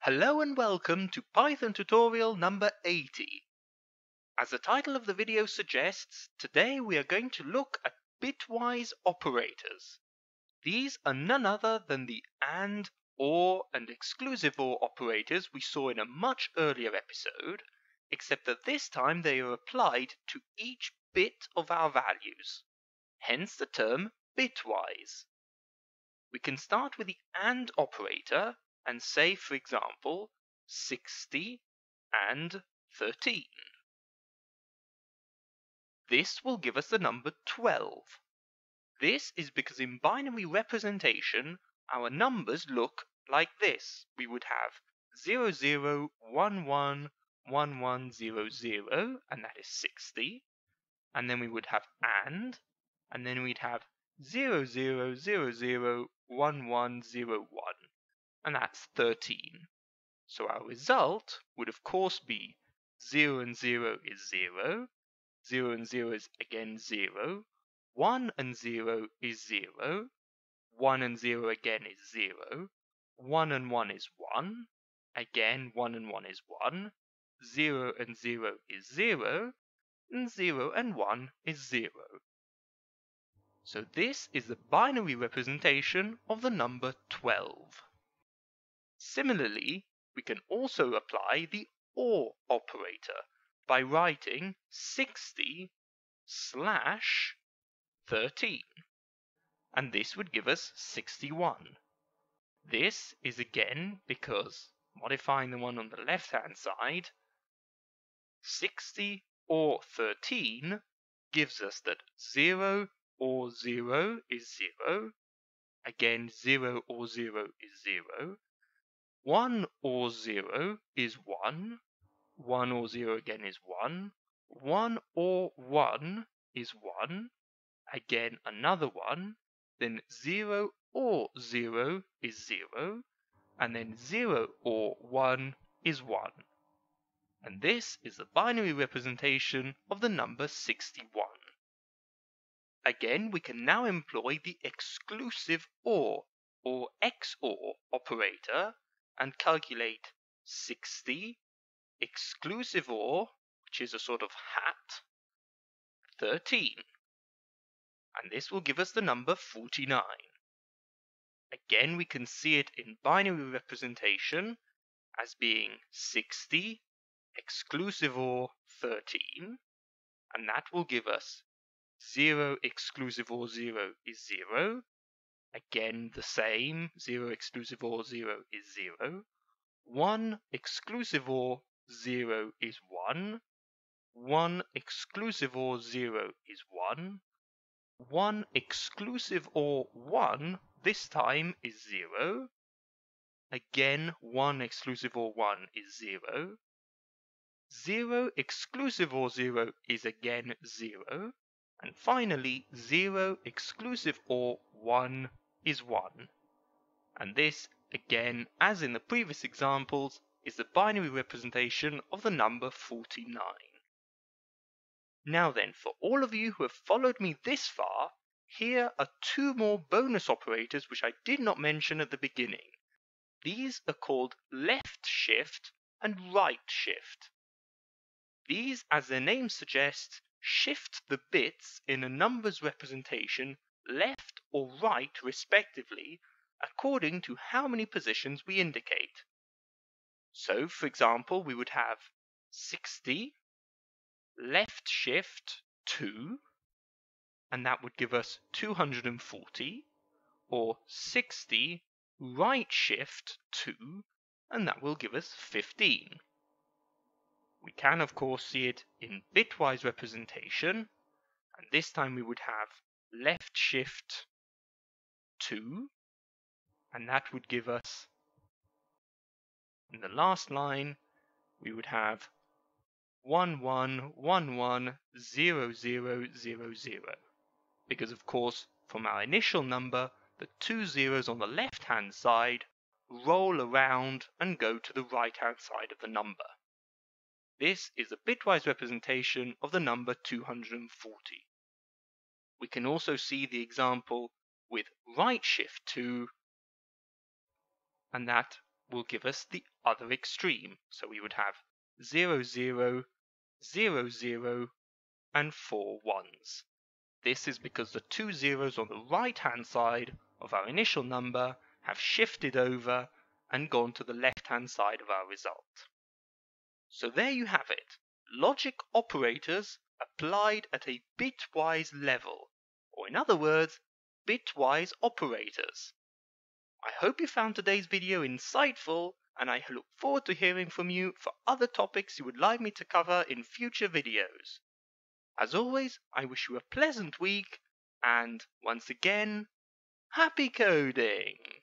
Hello and welcome to Python tutorial number 80. As the title of the video suggests, today we are going to look at bitwise operators. These are none other than the AND, OR, and exclusive OR operators we saw in a much earlier episode, except that this time they are applied to each bit of our values, hence the term bitwise. We can start with the AND operator and say, for example, 60 and 13. This will give us the number 12. This is because in binary representation, our numbers look like this. We would have 00111100, and that is 60. And then we would have and then we'd have 00001101. And that's 13. So our result would of course be 0 and 0 is 0, 0 and 0 is again 0, 1 and 0 is 0, 1 and 0 again is 0, 1 and 1 is 1, again 1 and 1 is 1, 0 and 0 is 0, and 0 and 1 is 0. So this is the binary representation of the number 12. Similarly, we can also apply the OR operator by writing 60 slash 13, and this would give us 61. This is again because, modifying the one on the left hand side, 60 or 13 gives us that 0 or 0 is 0, again 0 or 0 is 0, 1 or 0 is 1, 1 or 0 again is 1, 1 or 1 is 1, again another 1, then 0 or 0 is 0, and then 0 or 1 is 1. And this is the binary representation of the number 61. Again, we can now employ the exclusive OR XOR operator and calculate 60 exclusive OR, which is a sort of hat, 13. And this will give us the number 49. Again, we can see it in binary representation as being 60 exclusive OR 13, and that will give us 0 exclusive OR 0 is 0, again the same, 0 exclusive OR 0 is 0, 1 exclusive OR 0 is 1, 1 exclusive OR 0 is 1, 1 exclusive OR 1 this time is 0, again 1 exclusive OR 1 is 0, 0 exclusive OR 0 is again 0, and finally 0 exclusive OR 1 is 1. And this, again, as in the previous examples, is the binary representation of the number 49. Now then, for all of you who have followed me this far, here are two more bonus operators which I did not mention at the beginning. These are called left shift and right shift. These, as their name suggests, shift the bits in a number's representation left or right respectively according to how many positions we indicate. So, for example, we would have 60 left shift 2, and that would give us 240, or 60 right shift 2, and that will give us 15. We can of course see it in bitwise representation, and this time we would have left shift 2, and that would give us, in the last line, we would have 11110000, because of course from our initial number the two zeros on the left hand side roll around and go to the right hand side of the number. This is a bitwise representation of the number 240. We can also see the example with right shift 2, and that will give us the other extreme. So we would have 0, 0, 0, 0, and 4 ones. This is because the 2 zeros on the right-hand side of our initial number have shifted over and gone to the left-hand side of our result. So there you have it, logic operators applied at a bitwise level, or in other words, bitwise operators. I hope you found today's video insightful, and I look forward to hearing from you for other topics you would like me to cover in future videos. As always, I wish you a pleasant week, and once again, happy coding!